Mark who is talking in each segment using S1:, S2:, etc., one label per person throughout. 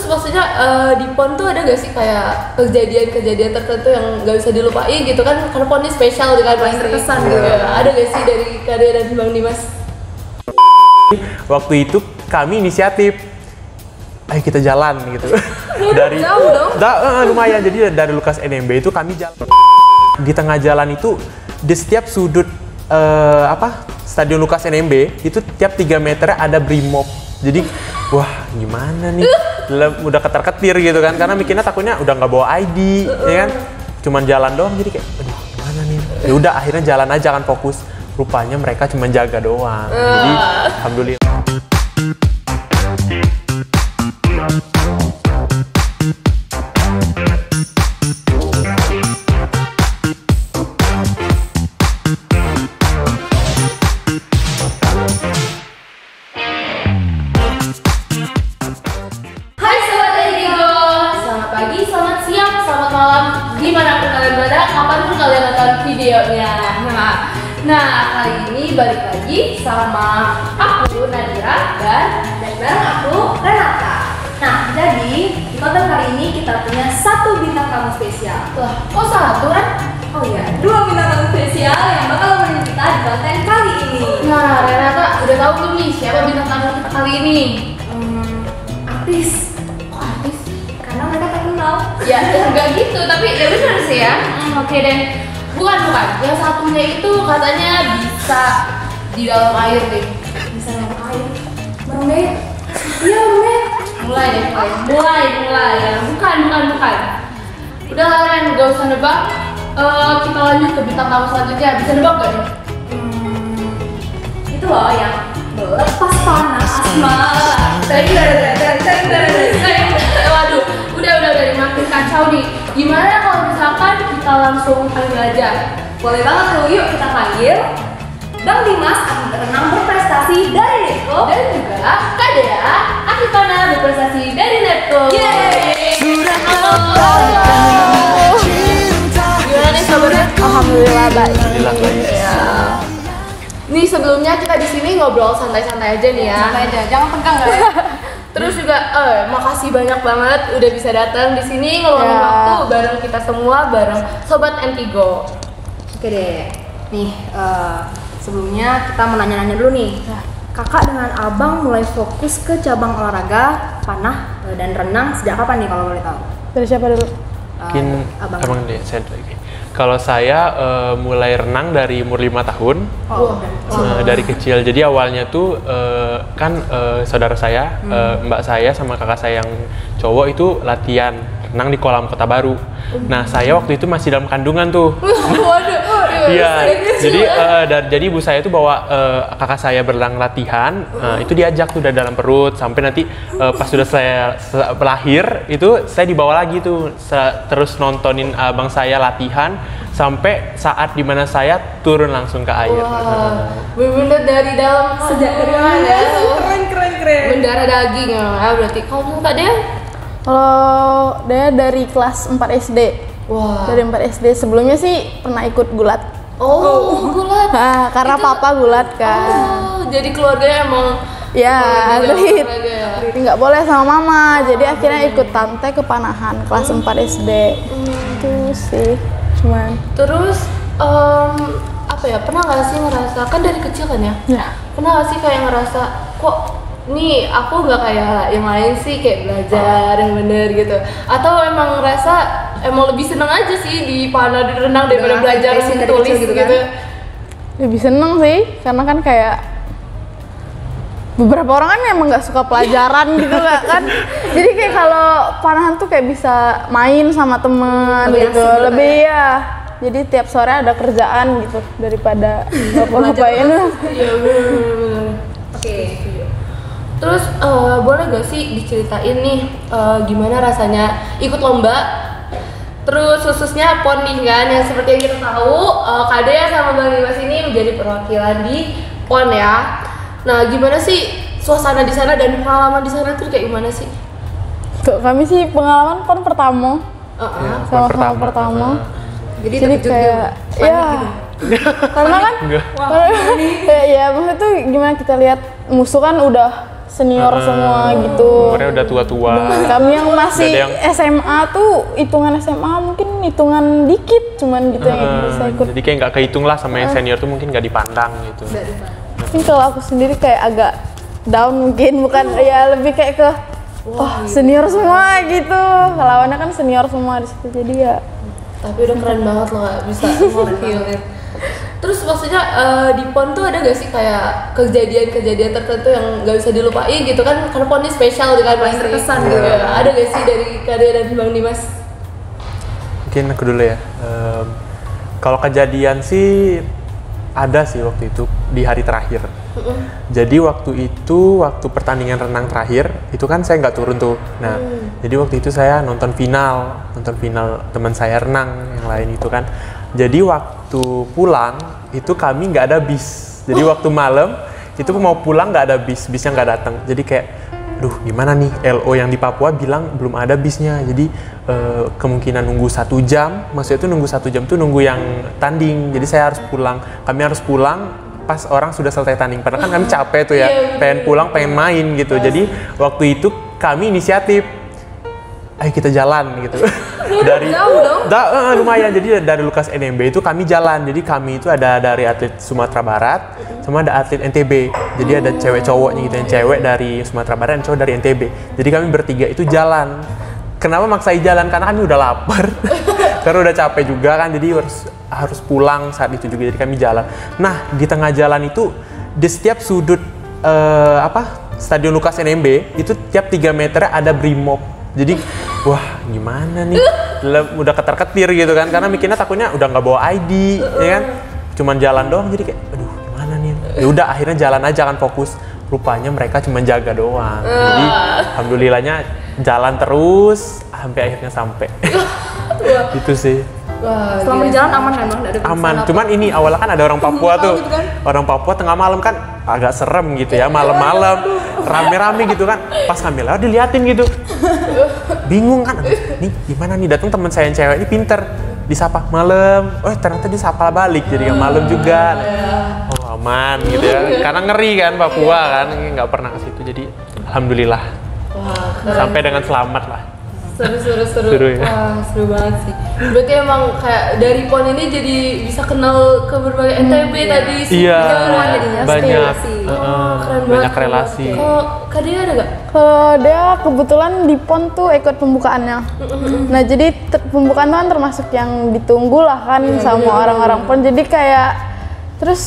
S1: maksudnya di PON tuh ada gak sih kayak kejadian-kejadian tertentu yang gak bisa dilupain gitu kan? Karena PON ini spesial kan pasti.
S2: Terkesan gitu.
S1: Ya, ada gak sih dari Kade dan Bang Dimas?
S3: Waktu itu kami inisiatif, ayo kita jalan gitu. Dari
S1: jauh dong?
S3: Lumayan, jadi dari Lukas NMB itu kami jalan. Di tengah jalan itu, di setiap sudut Stadion Lukas NMB itu tiap 3 meter ada Brimob. Jadi wah gimana nih, udah ketar-ketir gitu kan, karena mikirnya takutnya udah nggak bawa ID, ya kan, cuman jalan doang, jadi kayak aduh gimana nih, ya udah akhirnya jalan aja kan, fokus. Rupanya mereka cuma jaga doang, jadi alhamdulillah.
S1: Videonya. Nah kali ini balik lagi sama aku Nadira dan bareng aku Renata. Nah jadi di konten kali ini kita punya satu bintang tamu spesial. Wah, kok satu kan? Oh iya, 2 bintang tamu spesial yang bakal nemenin kita di konten kali ini. Nah Renata udah tahu belum nih siapa bintang tamu kita kali ini? Artis. Kok artis? Karena mereka terkenal. Ya enggak gitu, tapi ya benar sih ya. Oke deh. Bukan. Yang satunya itu katanya bisa di dalam air deh. Bisa dalam air. Mermaid. Iya mermaid. Mulai deh. Mulai ya. Bukan. Udah kalian gak usah nebak. Kita lanjut ke bintang tamu selanjutnya. Bisa nebak gak nih? Itu loh yang melepas panas asmara. Waduh. Udah dari makin kacau nih. Gimana kalau misalkan kita langsung panggil aja? Boleh banget tuh, yuk kita panggil Bang Dimas, atlet renang berprestasi dari Netco, dan juga Kadea Akifana berprestasi dari Netco. Yeay! Gimana nih kabarnya?
S2: Alhamdulillah baik.
S3: Alhamdulillah baik.
S1: Ya. Nih sebelumnya kita di sini ngobrol santai-santai aja nih ya.
S2: Santai aja, jangan tegang guys.
S1: Terus juga, makasih banyak banget udah bisa datang di sini ngeluangin waktu bareng kita semua, bareng Sobat Antigo.
S2: Oke deh, nih sebelumnya kita mau nanya-nanya dulu nih. Kakak dengan abang mulai fokus ke cabang olahraga panah dan renang sejak kapan nih kalau boleh tahu?
S4: Dari siapa dulu?
S3: Mungkin abang deh, saya lagi. Kalau saya mulai renang dari umur 5 tahun. Dari kecil. Jadi awalnya tuh kan saudara saya, mbak saya sama kakak saya yang cowok itu latihan renang di kolam Kota Baru. Nah, saya waktu itu masih dalam kandungan tuh. Iya. Jadi ibu saya tuh bawa kakak saya berenang latihan, itu diajak tuh dari dalam perut sampai nanti pas sudah saya lahir itu saya dibawa lagi tuh terus nontonin abang saya latihan sampai saat dimana saya turun langsung ke air.
S1: Bener-bener dari dalam sejak dari mana ya?
S2: Keren.
S1: Mendarah daging ya berarti. Kalau Kak Dea?
S4: Kalau dia dari kelas 4 SD.
S1: Wah.
S4: Dari 4 SD. Sebelumnya sih pernah ikut gulat.
S1: Gulat.
S4: Nah, karena papa gulat kan.
S1: Jadi keluarganya emang
S4: Ya, atlet.
S1: olahraga.
S4: Jadi nggak boleh sama mama. Jadi akhirnya ikut tante ke Panahan kelas 4 SD. Itu sih. Cuman.
S1: Terus apa ya? Pernah nggak sih ngerasa kan dari kecil kan ya?
S4: Ya.
S1: Pernah nggak sih kayak ngerasa kok nih aku nggak kayak yang lain sih kayak belajar yang bener gitu? Atau emang ngerasa emang lebih seneng aja sih di panah di renang daripada belajar tulis gitu kan?
S4: Lebih seneng sih, karena kan kayak beberapa orang kan emang nggak suka pelajaran gitu kan. Jadi kayak kalau panahan tuh kayak bisa main sama temen gitu, lebih ya. Jadi tiap sore ada kerjaan gitu daripada ngapa-ngapain.
S1: Iya bener. Oke. Terus boleh gak sih diceritain nih gimana rasanya ikut lomba? Terus khususnya PON nih kan, yang seperti yang kita tahu Kadea sama Bang Dimas ini menjadi perwakilan di PON ya. Nah gimana sih suasana di sana dan pengalaman di sana tuh kayak gimana sih?
S4: Tuh kami sih pengalaman PON pertama. Sama-sama pertama. Jadi kayak ya karena kan ya maksudnya tuh gimana kita lihat musuh kan udah senior semua gitu.
S3: Umurnya udah tua-tua.
S4: Dengan kami yang masih
S3: Udah ada yang-
S4: SMA tuh hitungan SMA mungkin hitungan dikit cuman gitu yang bisa ikut.
S3: Jadi kayak nggak kehitung lah sama yang senior tuh mungkin nggak dipandang gitu.
S4: Mungkin kalau aku sendiri kayak agak down mungkin, bukan ya lebih kayak ke senior semua gitu. Lawannya kan senior semua di situ jadi ya.
S1: Tapi udah keren banget loh nggak bisa mewakilin. Terus maksudnya di PON tuh ada gak sih kayak kejadian-kejadian tertentu yang nggak bisa dilupain gitu kan? Karena PON ini spesial kan, paling terkesan gitu. Ya, ada gak sih dari Kadia dan Bang Dimas?
S3: Mungkin aku dulu ya. Kalau kejadian sih ada sih waktu itu di hari terakhir. Jadi waktu pertandingan renang terakhir itu kan saya nggak turun tuh. Nah, jadi waktu itu saya nonton final teman saya renang yang lain itu kan. Jadi waktu pulang itu kami nggak ada bis. Jadi waktu malam itu mau pulang nggak ada bisnya nggak datang. Jadi kayak, aduh gimana nih, LO yang di Papua bilang belum ada bisnya. Jadi kemungkinan nunggu 1 jam. Maksudnya itu nunggu 1 jam tuh nunggu yang tanding. Jadi saya harus pulang. Kami harus pulang pas orang sudah selesai tanding. Padahal kan kami capek tuh ya, pengen pulang, pengen main gitu. Jadi waktu itu kami inisiatif, ayo kita jalan gitu. Dari jauh dong? Lumayan. Jadi dari Lukas NMB itu kami jalan. Jadi kami itu ada dari atlet Sumatera Barat, sama ada atlet NTB. Jadi ada cewek cowoknya gitu, yang cewek dari Sumatera Barat, yang cowok dari NTB. Jadi kami bertiga itu jalan. Kenapa maksain jalan? Karena kami udah lapar. Karena udah capek juga kan, jadi harus pulang saat itu juga. Jadi kami jalan. Nah, di tengah jalan itu di setiap sudut Stadion Lukas NMB itu tiap 3 meter ada brimob. Jadi wah gimana nih, udah ketar-ketir gitu kan, karena mikirnya takutnya udah nggak bawa ID, ya kan, cuman jalan doang. Jadi kayak aduh gimana nih, ya udah akhirnya jalan aja kan, fokus. Rupanya mereka cuma jaga doang. Jadi alhamdulillahnya jalan terus sampai akhirnya sampai. Itu sih.
S1: Wah,
S2: Selama di jalan aman kan Bang? Nggak ada
S3: Aman,
S2: perusahaan
S3: cuman ini awalnya kan ada orang Papua tuh, orang Papua tengah malam kan agak serem gitu ya, malam-malam rame-rame gitu kan, pas kami lewat diliatin gitu, bingung kan, nih gimana nih, datang teman saya yang cewek ini pinter, disapa malam, ternyata disapa balik, jadi yang malam juga, oh aman gitu ya, karena ngeri kan Papua kan, nggak pernah ke situ, jadi alhamdulillah sampai dengan selamat lah.
S1: Seru
S3: Ya.
S1: Wah, seru banget sih. Berarti emang kayak dari PON ini jadi bisa kenal ke berbagai NTB tadi sih.
S3: Iya,
S1: jadinya
S3: banyak,
S1: keren
S3: banyak
S1: banget.
S3: relasi.
S1: Kalau Kadia ada gak?
S4: Kalau dia kebetulan di PON tuh ikut pembukaannya. Nah jadi pembukaan tuh kan termasuk yang ditunggu lah kan sama orang-orang PON. Jadi kayak terus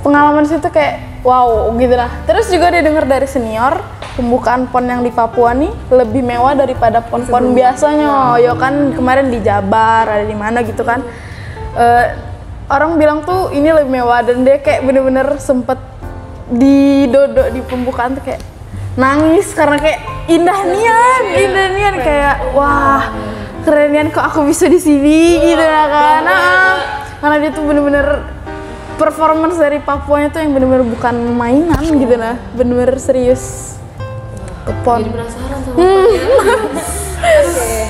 S4: pengalaman situ kayak wow gitu lah. Terus juga dia dengar dari senior pembukaan PON yang di Papua nih lebih mewah daripada PON-PON biasanya. Yo kan kemarin di Jabar ada di mana gitu kan. Orang bilang tuh ini lebih mewah dan dia kayak bener-bener sempet didodok di pembukaan tuh kayak nangis karena kayak indah nian kayak wah keren nian kok aku bisa di sini gitu ya kan. Karena dia tuh bener-bener performance dari Papuanya tuh yang bener-bener bukan mainan gitu nah, bener-bener serius ke PON.
S1: Jadi penasaran sama PON.
S2: Oke.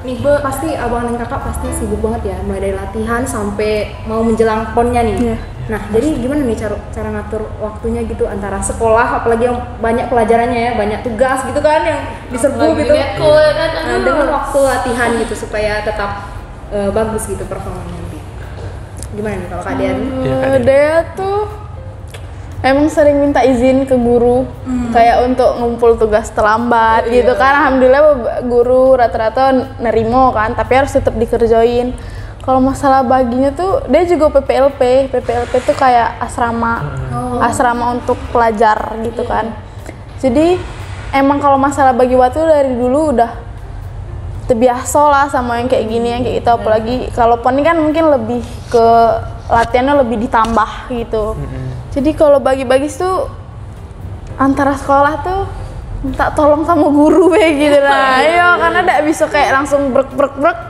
S2: Nih, pasti abang dan kakak pasti sibuk banget ya, mulai dari latihan sampai mau menjelang PON-nya nih.
S4: Iya.
S2: Nah, jadi gimana nih cara ngatur waktunya gitu antara sekolah, apalagi yang banyak pelajarannya ya, banyak tugas gitu kan yang diserbu gitu.
S1: Netko ya kan.
S2: Nah, dengan waktu latihan gitu supaya tetap bagus gitu performanya nanti. Gimana nih kalau kalian?
S4: Dia tuh emang sering minta izin ke guru kayak untuk ngumpul tugas terlambat gitu kan. Alhamdulillah guru rata-rata nerimo kan, tapi harus tetap dikerjain. Kalau masalah baginya tuh dia juga PPLP tuh kayak asrama untuk pelajar gitu kan. Jadi emang kalau masalah bagi waktu dari dulu udah terbiasa lah sama yang kayak gini, yang kayak gitu. Apalagi kalau PON ini kan mungkin lebih ke latihannya lebih ditambah gitu. Jadi kalau bagi-bagi tuh antara sekolah tuh minta tolong sama guru gitu lah. Iya, karena nggak bisa kayak langsung brek.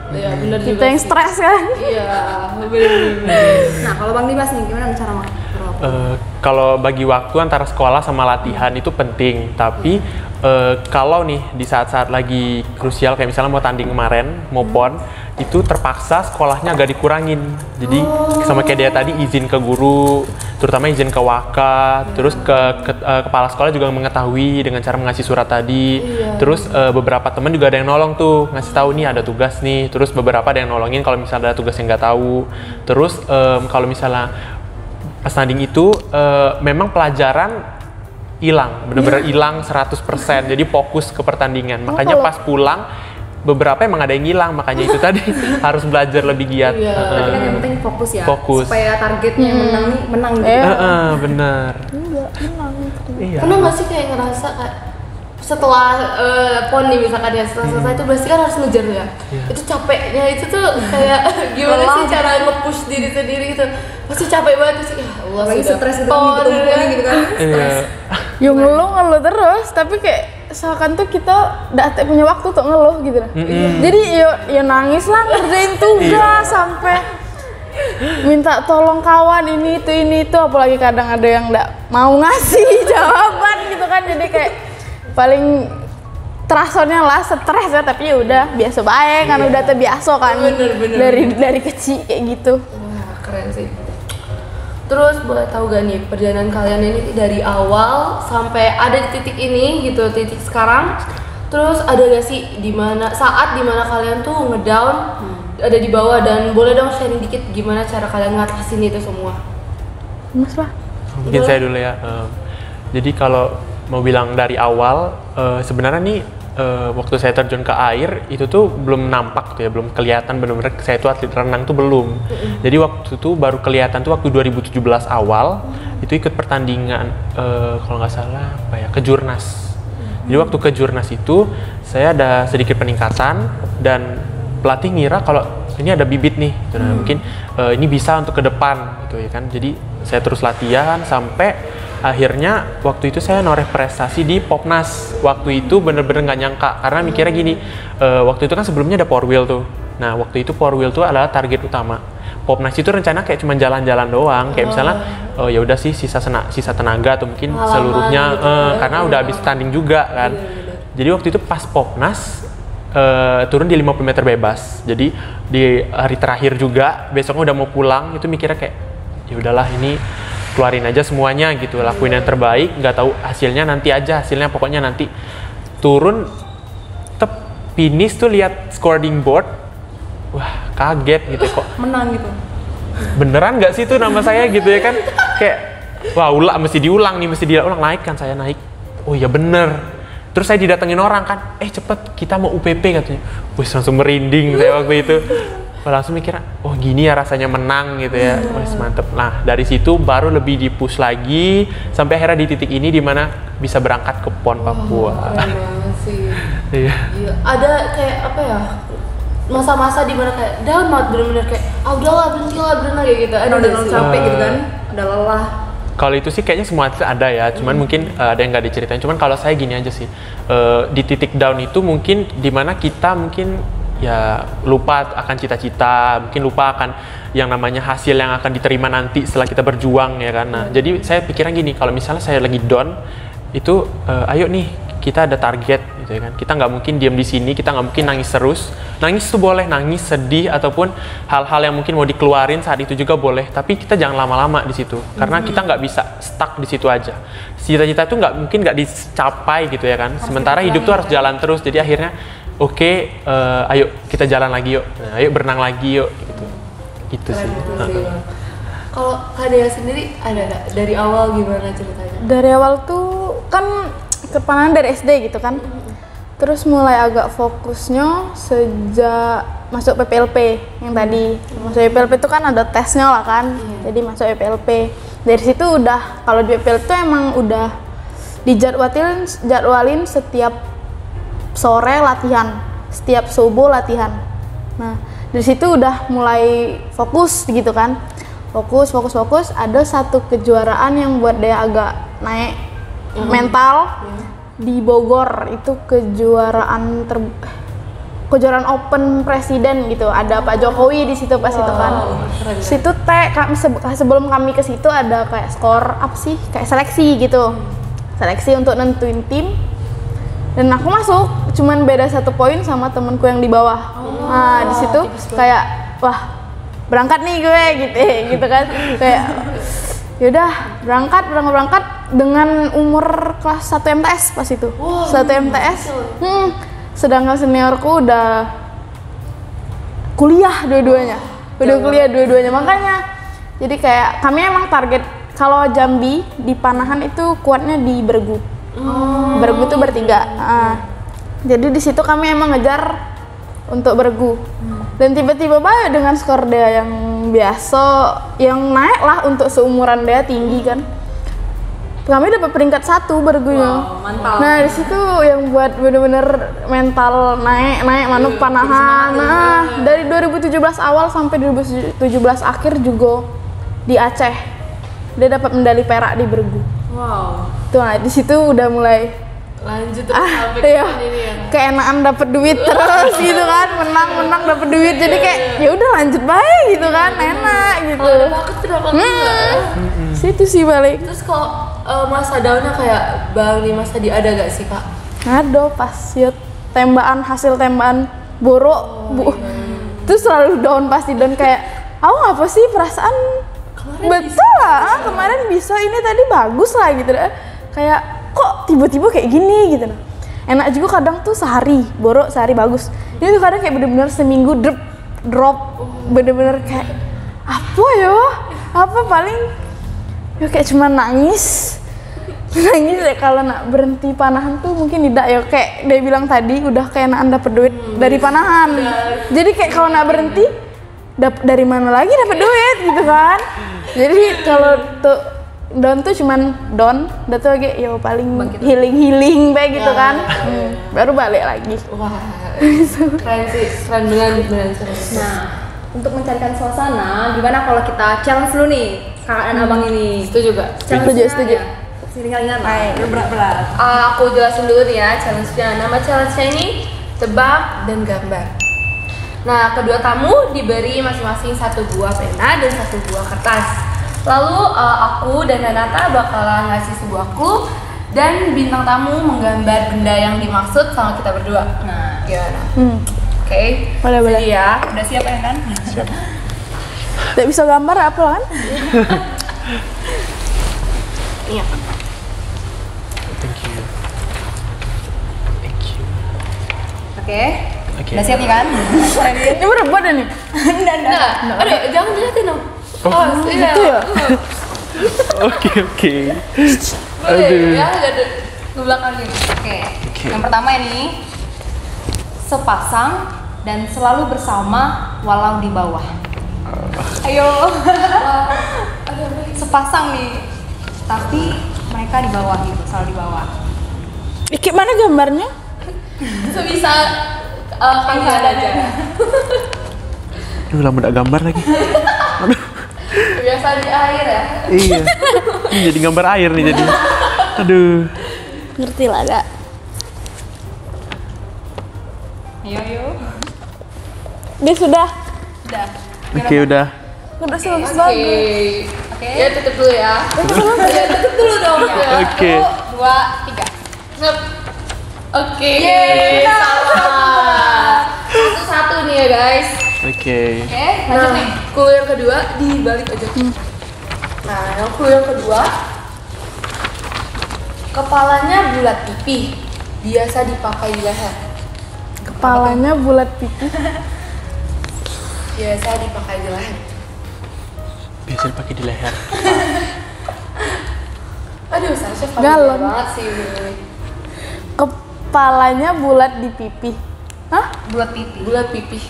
S1: Iya, bener
S4: Kita
S1: juga
S4: yang
S1: sih.
S4: stres kan.
S1: Iya, bener.
S2: Nah, kalau Bang Dimas nih gimana cara ngatur waktu?
S3: kalau bagi waktu antara sekolah sama latihan itu penting, tapi kalau nih di saat-saat lagi krusial kayak misalnya mau tanding kemarin, mau PON, itu terpaksa sekolahnya agak dikurangin. Jadi sama kayak dia tadi izin ke guru, terutama izin ke waka, terus ke kepala sekolah juga mengetahui dengan cara mengasih surat tadi. Terus beberapa teman juga ada yang nolong tuh, ngasih tahu nih ada tugas nih. Terus beberapa ada yang nolongin kalau misalnya ada tugas yang nggak tahu. Terus kalau misalnya pas tanding itu memang pelajaran hilang, bener-bener hilang 100%, jadi fokus ke pertandingan. Makanya pas pulang beberapa emang ada yang hilang, makanya itu tadi harus belajar lebih giat.
S2: Tapi kan yang penting fokus ya,
S3: fokus.
S2: supaya targetnya menang gitu.
S3: Bener.
S1: Iya. Pernah nggak sih kayak ngerasa kayak setelah PON nih misalkan ya, setelah selesai itu pasti kan harus ngejar ya. Itu capeknya itu tuh kayak gimana sih cara nge-push diri sendiri gitu. Pasti capek banget sih. Ya Allah,
S2: Lagi
S1: sudah
S2: stres itu
S1: PON
S2: gitu kan.
S4: Ya ngeluh terus, tapi kayak seakan tuh kita nggak punya waktu untuk ngeluh gitu lah. Jadi ya nangis lah ngerjain tugas sampai minta tolong kawan ini itu, apalagi kadang ada yang nggak mau ngasih jawaban gitu kan. Jadi kayak paling terasanya lah stres ya, tapi ya udah biasa baik kan, udah terbiasa kan.
S1: Bener.
S4: dari kecil kayak gitu.
S1: Wah, keren sih. Terus boleh tahu gak nih perjalanan kalian ini dari awal sampai ada di titik ini gitu, titik sekarang. Terus ada gak sih saat dimana kalian tuh ngedown, ada di bawah, dan boleh dong sharing dikit gimana cara kalian ngatasin itu semua?
S4: Mas lah.
S3: Mungkin saya dulu ya. Jadi kalau mau bilang dari awal, sebenarnya nih waktu saya terjun ke air itu tuh belum nampak tuh ya, belum kelihatan benar-benar saya tuh atlet renang tuh belum. Jadi waktu itu baru kelihatan tuh waktu 2017 awal itu ikut pertandingan kalau nggak salah apa ya, kejurnas. Jadi waktu kejurnas itu saya ada sedikit peningkatan dan pelatih ngira kalau ini ada bibit nih, nah, mungkin ini bisa untuk ke depan gitu ya kan. Jadi saya terus latihan sampai akhirnya waktu itu saya noreh prestasi di Popnas. Waktu itu bener-bener nggak nyangka, karena mikirnya gini, waktu itu kan sebelumnya ada Power Wheel tuh. Nah waktu itu Power Wheel tuh adalah target utama. Popnas itu rencana kayak cuma jalan-jalan doang, kayak misalnya ya udah sih sisa tenaga atau mungkin seluruhnya gitu, karena udah habis tanding juga kan. Jadi waktu itu pas Popnas turun di 50 meter bebas. Jadi di hari terakhir juga, besoknya udah mau pulang, itu mikirnya kayak ya udahlah ini keluarin aja semuanya gitu, lakuin yang terbaik, nggak tahu hasilnya nanti aja, hasilnya pokoknya nanti. Turun finish tuh lihat scoring board, wah kaget gitu kok
S2: Menang gitu.
S3: beneran nggak sih itu nama saya gitu ya kan, kayak wah mesti diulang, naik kan, saya naik, oh ya bener. Terus saya didatengin orang kan, cepet kita mau UPP katanya, wih langsung merinding saya waktu itu. Langsung mikir, oh gini ya rasanya menang gitu ya, wih mantep. Nah dari situ baru lebih dipush lagi sampai akhirnya di titik ini dimana bisa berangkat ke PON Papua.
S1: Keren banget sih.
S3: Iya.
S1: Ada kayak apa ya, masa-masa dimana kayak down banget, bener-bener kayak udahlah berhenti lah berenang kayak gitu. Ada
S2: Udah capek gitu kan, udah lelah.
S3: Kalau itu sih kayaknya semua atlet ada ya, cuman mungkin ada yang nggak diceritain. Cuman kalau saya gini aja sih, di titik down itu mungkin dimana kita mungkin ya lupa akan cita-cita, mungkin lupa akan yang namanya hasil yang akan diterima nanti setelah kita berjuang ya kan. Nah, jadi saya pikirnya gini, kalau misalnya saya lagi down itu ayo nih kita ada target gitu ya kan. Kita nggak mungkin diam di sini, kita nggak mungkin nangis terus. Nangis tuh boleh, nangis, sedih ataupun hal-hal yang mungkin mau dikeluarin saat itu juga boleh, tapi kita jangan lama-lama di situ karena kita nggak bisa stuck di situ aja. Cita-cita tuh nggak dicapai gitu ya kan. Sementara hidup tuh harus jalan terus. Jadi akhirnya oke, ayo kita jalan lagi yuk, nah, ayo berenang lagi yuk, gitu sih.
S1: Kalau Kak Dea sendiri ada nggak dari awal gimana ceritanya?
S4: Dari awal tuh kan kepanan dari SD gitu kan, terus mulai agak fokusnya sejak masuk PPLP yang tadi. Masuk PPLP itu kan ada tesnya lah kan, jadi masuk PPLP. Dari situ udah, kalau di PPLP itu emang udah dijadwalin setiap sore latihan, setiap subuh latihan. Nah dari situ udah mulai fokus gitu kan, fokus. Ada satu kejuaraan yang buat dia agak naik mental di Bogor, itu kejuaraan kejuaraan open presiden gitu. Ada Pak Jokowi di situ pas itu kan. Situ sebelum kami ke situ ada kayak skor apa sih? Kayak seleksi gitu. Seleksi untuk nentuin tim. Dan aku masuk, cuman beda 1 poin sama temenku yang di bawah. Nah, di situ kayak wah, berangkat nih gue gitu kan. Kayak yaudah berangkat dengan umur kelas 1 MTS pas itu. 1 MTS. Sedangkan seniorku udah kuliah dua-duanya. Makanya jadi kayak kami emang target kalau Jambi di Panahan itu kuatnya di Bergu. Bergu tuh bertiga. Jadi di situ kami emang ngejar untuk Bergu. Dan tiba-tiba banyak dengan skor dia yang biasa, yang naik lah untuk seumuran dia, tinggi kan. Kami dapat peringkat 1 Bergunya.
S2: Mantap.
S4: Nah di situ yang buat bener-bener mental naik manuk Panahan. Nah dari 2017 awal sampai 2017 akhir juga di Aceh dia dapat medali perak di Bergu.
S1: Wow.
S4: Tuh, nah di situ udah mulai
S1: Lanjut terus sampai ke
S4: iya,
S1: ini ya.
S4: keenakan dapat duit terus gitu kan, menang dapat duit, jadi kayak ya udah lanjut baik gitu kan, enak gitu.
S1: Kalau ada bakat kenapa enggak?
S4: Situ sih balik.
S1: Terus kok masa daunnya kayak Bang Dimas tadi ada gak sih Kak?
S4: Ada pas ya hasil tembakan borok terus selalu down, pasti down kayak apa sih perasaan betul lah kemarin bisa, ini tadi bagus lah gitu deh, kayak kok tiba-tiba kayak gini gitu. Enak juga kadang tuh sehari borok, sehari bagus, ini tuh kadang kayak bener-bener seminggu drop bener-bener kayak apa paling ya kayak cuma nangis ya. Kalau nak berhenti Panahan tuh mungkin tidak ya, kayak dia bilang tadi udah kayak nak dapet duit dari Panahan, jadi kayak kalau nak berhenti dari mana lagi dapat duit gitu kan. Jadi kalau tuh down tuh cuman down, udah tuh kayak ya paling healing kayak gitu kan. Baru balik lagi.
S1: Wah, keren sih, keren beneran.
S2: Nah, untuk mencarikan suasana, gimana kalau kita challenge dulu nih kakak dan abang ini?
S1: Setuju gak?
S4: Setuju.
S2: Ringan-ringan lah, berat-berat.
S1: Aku jelasin dulu nih ya challenge-nya. Nama challenge-nya ini tebak dan gambar. Nah, kedua tamu diberi masing-masing 1 buah pena dan 1 buah kertas. Lalu aku dan Nanata bakalan ngasih sebuah clue dan bintang tamu menggambar benda yang dimaksud sama kita berdua. Nah, gimana? Oke.
S4: Boleh.
S1: Jadi ya, udah siap ya kan?
S3: Siap.
S4: Tidak bisa gambar apa kan?
S1: Iya.
S3: Thank you.
S2: Oke.
S3: Oke.
S2: Udah siap nih kan?
S4: Ini berat nih.
S1: Enggak. Aduh, jangan dilihatin dong. Oh, iya.
S4: Itu ya.
S3: Oke.
S1: Boleh
S3: Aduh.
S1: ya, ada ke belakangin.
S2: Oke. Yang pertama ini sepasang dan selalu bersama walau di bawah. Ayo. Sepasang nih, tapi mereka di bawah gitu, selalu di bawah.
S4: Kayak mana gambarnya?
S1: Sebisa kami ada aja.
S3: Aduh, lama gak gambar lagi. Aduh.
S1: Kebiasaan di air ya.
S3: Iya. Ini jadi gambar air nih jadi. Aduh.
S4: Ngerti lah gak?
S2: Ayo.
S4: Dia sudah.
S3: Oke, udah.
S4: Udah sih bagus
S1: Oke.
S4: banget.
S1: Ya tutup dulu ya. Ya tutup dulu dong.
S3: Oke.
S2: 1, 2, 3.
S1: Ngep. Oke. Salah. Satu-satu nih ya guys.
S3: Oke.
S2: Oke, lanjut nih.
S1: Clue yang kedua dibalik aja. Nah, yang clue yang kedua, kepalanya bulat pipih, biasa dipakai di leher.
S4: Kepalanya bulat pipih.
S1: Biasa dipakai di leher.
S3: Biasa dipakai di leher.
S1: Aduh, seharusnya
S4: Galon.
S1: banget sih ini.
S4: Kepalanya bulat di pipi. Hah?
S2: Bulat pipi.
S1: Bulat pipih.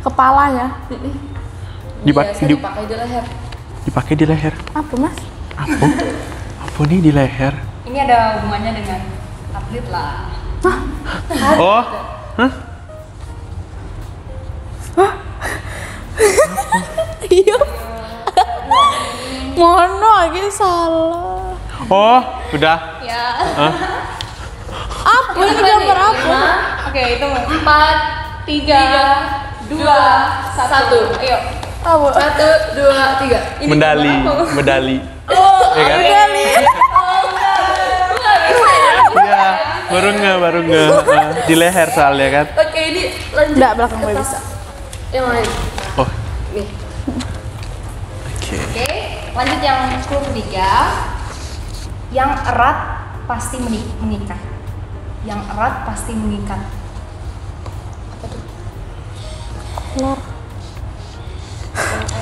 S4: Kepalanya.
S1: Biasa dipakai di leher.
S3: Dipakai di leher.
S4: Apa mas?
S3: Apa nih di leher?
S2: Ini ada hubungannya dengan atlet lah.
S3: Oh. Hah?
S4: Iya. Mono lagi salah.
S3: Oh, udah.
S2: Ya.
S3: Hah?
S4: Apa ini gambar apa?
S2: Oke, itu
S1: 4, 3, 2, 1. Ayo.
S4: Apa?
S1: 1, 2, 3.
S3: Medali.
S1: Oh,
S3: Ya kan?
S4: Medali.
S3: Iya, baru nggak. Di leher soalnya kan.
S1: Oke, ini lanjut.
S4: Enggak, belakang gue bisa.
S1: Yang lain.
S3: Oh,
S1: Nih.
S3: oke.
S2: Oke, lanjut yang clue ketiga. Yang erat pasti mengikat. Yang erat pasti mengikat.
S4: Lor.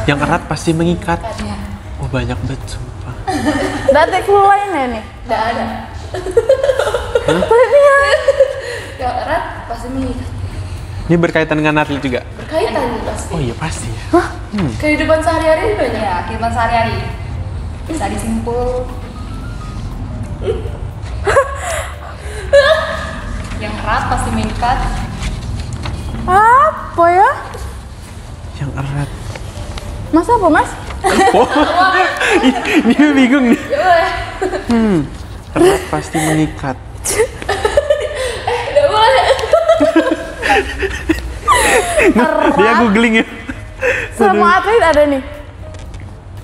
S3: Yang erat pasti mengikat.
S1: Ya.
S3: Oh, banyak banget sumpah.
S4: Enggak ada clue lainnya nih.
S1: Enggak ada. Yang erat pasti mengikat.
S3: Ini berkaitan dengan atlet juga.
S1: Berkaitan nih pasti.
S3: Oh iya pasti ya.
S1: Kehidupan sehari-hari banyak.
S2: Ya, kehidupan sehari-hari. Bisa disimpul. Yang erat pasti mengikat.
S4: Apa ya?
S3: Yang erat.
S4: Mas apa, Mas?
S3: Oh, dia bingung nih. Erat pasti mengikat.
S1: Enggak boleh.
S3: Dia googling ya.
S4: Sama atlet ada nih.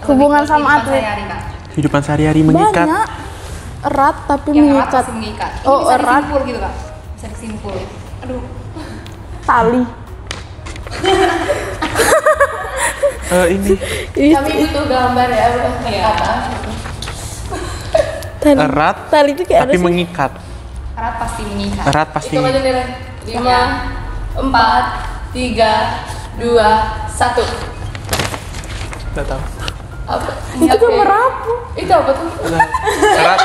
S4: Hubungan sama atlet.
S2: Sehari-hari, Kak.
S3: Kehidupan sehari-hari mengikat.
S4: Banyak. Erat tapi
S2: Yang erat
S4: mengikat.
S2: pasti mengikat. Ini
S4: Oh,
S2: bisa
S4: erat.
S2: disimpul gitu, Kak. Bisa disimpul. Aduh.
S4: Tali.
S3: Ini
S1: Kami butuh gambar ya.
S2: Iya.
S4: Tali.
S3: erat
S4: Tali itu kayak
S3: tapi
S4: ada sih.
S3: mengikat.
S2: Erat pasti mengikat.
S3: Erat pasti.
S1: Hitung aja nih, Ren. 5, 4, 3, 2, 1.
S3: Nggak tahu.
S1: Apa?
S4: Itu gambar apa?
S1: Itu apa tuh?
S3: Erat,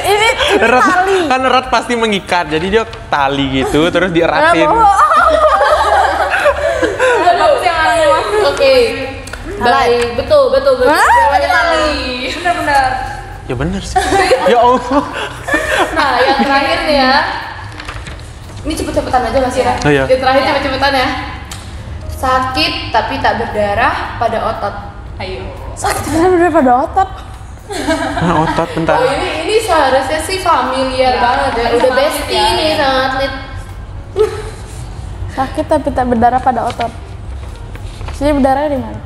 S4: Ini
S3: erat
S4: tali.
S3: kan erat pasti mengikat. Jadi dia tali gitu terus dieratin.
S2: Bagus yang aneh, Mas.
S1: Oke. Baik, betul.
S2: Banyak tali. Benar-benar.
S3: Ya bener sih. Ya Allah.
S1: Nah, yang terakhir nih ya. Ini cepet-cepetan aja Mas ya.
S3: Oh, iya.
S1: Yang terakhir cepet-cepetan ya. Sakit tapi tak berdarah pada otot.
S2: Ayo.
S4: Sakit daripada otot.
S3: Nah, otot bentar.
S1: Oh, ini seharusnya sih familiar
S2: Ya,
S1: banget ya. Udah
S2: sama atlet
S1: bestie
S2: ya,
S1: nih
S2: ya.
S1: sama atlet.
S4: Sakit tapi tak berdarah pada otot. Jadi berdarah di mana?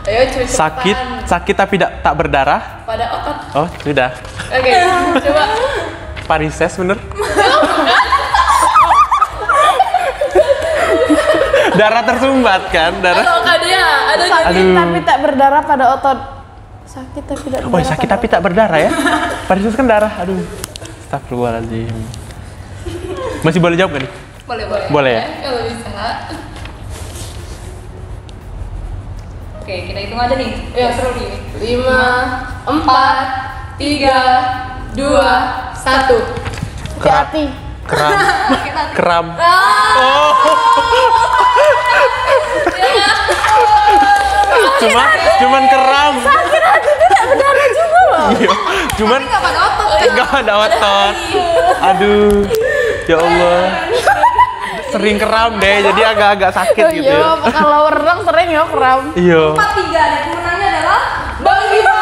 S1: Ayo cepet-cepetan.
S3: Sakit tapi tak berdarah.
S1: Pada otot.
S3: Oh, sudah.
S1: Oke, coba.
S3: Parises bener. Darah tersumbat kan, darah.
S1: Atau kak dia ada
S4: Sakit
S3: Aduh.
S4: tapi tak berdarah pada otot. Sakit tapi tak berdarah.
S3: Oh, sakit
S4: pada
S3: tapi tak berdarah ya. Parises kan darah. Aduh. Astagfirullahaladzim. Masih boleh jawab nggak nih?
S2: Boleh.
S3: Boleh ya?
S1: Kalau bisa.
S2: Oke, kita hitung aja nih.
S1: Ya seru nih. 5, 4, 3, 2, 1.
S4: hati-hati.
S3: Kram. Kram.
S1: Ah.
S3: Cuman kram.
S4: Sakit hati tidak berdarah juga loh.
S3: Iya. Cuman
S2: Nggak pada otot.
S3: nggak ada otot. Aduh. Ya Allah. Sering kram deh, jadi agak-agak sakit
S4: Oh
S3: gitu
S4: iya,
S3: ya.
S4: kalau renang sering ya kram.
S3: Iya.
S2: 4-3 dan pemenangnya adalah
S1: Bang Bima.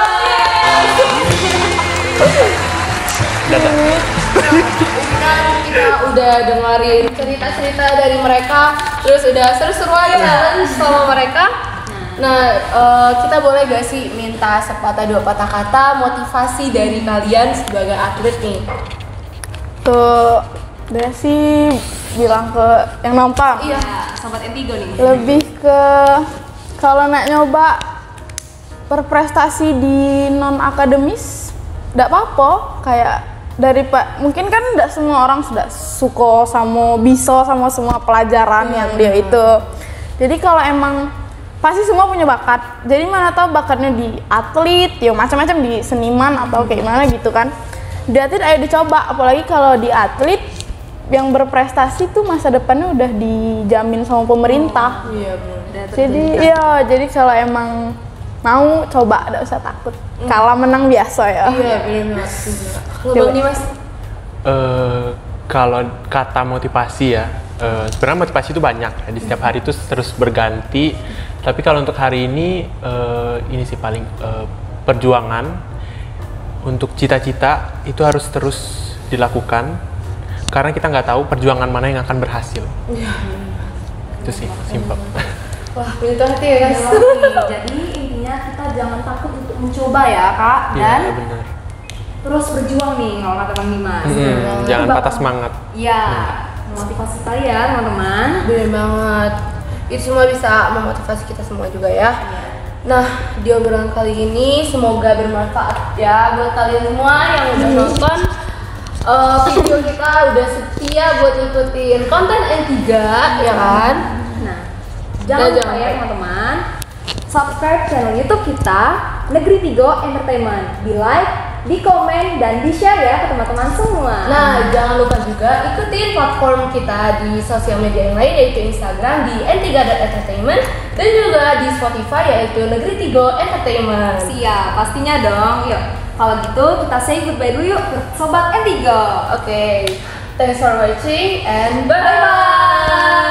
S3: Dadah.
S1: Kan kita udah dengerin cerita-cerita dari mereka, terus udah seru-seruan challenge sama mereka. Nah, kita boleh gak sih minta sepatah dua patah kata motivasi dari kalian sebagai atlet nih?
S4: Tuh, Desi bilang ke yang nampang.
S1: Iya.
S2: Sobat Indigo nih.
S4: Lebih ke kalau nak nyoba berprestasi di non akademis, tidak apa-apa. Kayak dari pak, mungkin kan tidak semua orang sudah suka sama bisa sama semua pelajaran yang dia itu. Jadi kalau emang pasti semua punya bakat. Jadi mana tahu bakatnya di atlet, ya macam-macam di seniman atau kayak gimana gitu kan. Di atlet ayo dicoba, apalagi kalau di atlet yang berprestasi tuh masa depannya udah dijamin sama pemerintah.
S1: Iya benar.
S4: Jadi iya, jadi kalau emang mau coba, tidak usah takut. Kalah menang biasa ya.
S1: Iya benar. Kalau Bang Dimas?
S3: Kalau kata motivasi ya, sebenarnya motivasi itu banyak ya, di setiap hari itu terus berganti. Tapi kalau untuk hari ini sih paling perjuangan. untuk cita-cita itu harus terus dilakukan karena kita nggak tahu perjuangan mana yang akan berhasil. Itu sih, simpel.
S1: Wah, pintu hati ya guys.
S2: Jadi intinya kita jangan takut untuk mencoba ya kak, dan
S3: Iya, benar.
S2: terus berjuang nih kalau kata Bang Dimas.
S3: Jangan
S2: Itu
S3: patah semangat.
S2: Iya, motivasi kalian teman-teman.
S1: Bener banget. Itu semua bisa memotivasi kita semua juga ya. Nah, di obrolan kali ini semoga bermanfaat ya buat kalian semua yang udah nonton video kita, udah setia buat ikutin konten N3 ya kan.
S2: Nah, jangan lupa ya teman-teman, subscribe channel YouTube kita Negeri Tigo Entertainment, di like, di komen, dan di share ya ke teman-teman semua.
S1: Nah, jangan lupa juga ikutin platform kita di sosial media yang lain, yaitu Instagram di n3.entertainment dan juga di Spotify yaitu Negeri Tigo Entertainment.
S2: Siap, pastinya dong. Yuk, kalau gitu kita say goodbye dulu yuk Sobat N3.
S1: Oke, thanks for watching and bye-bye.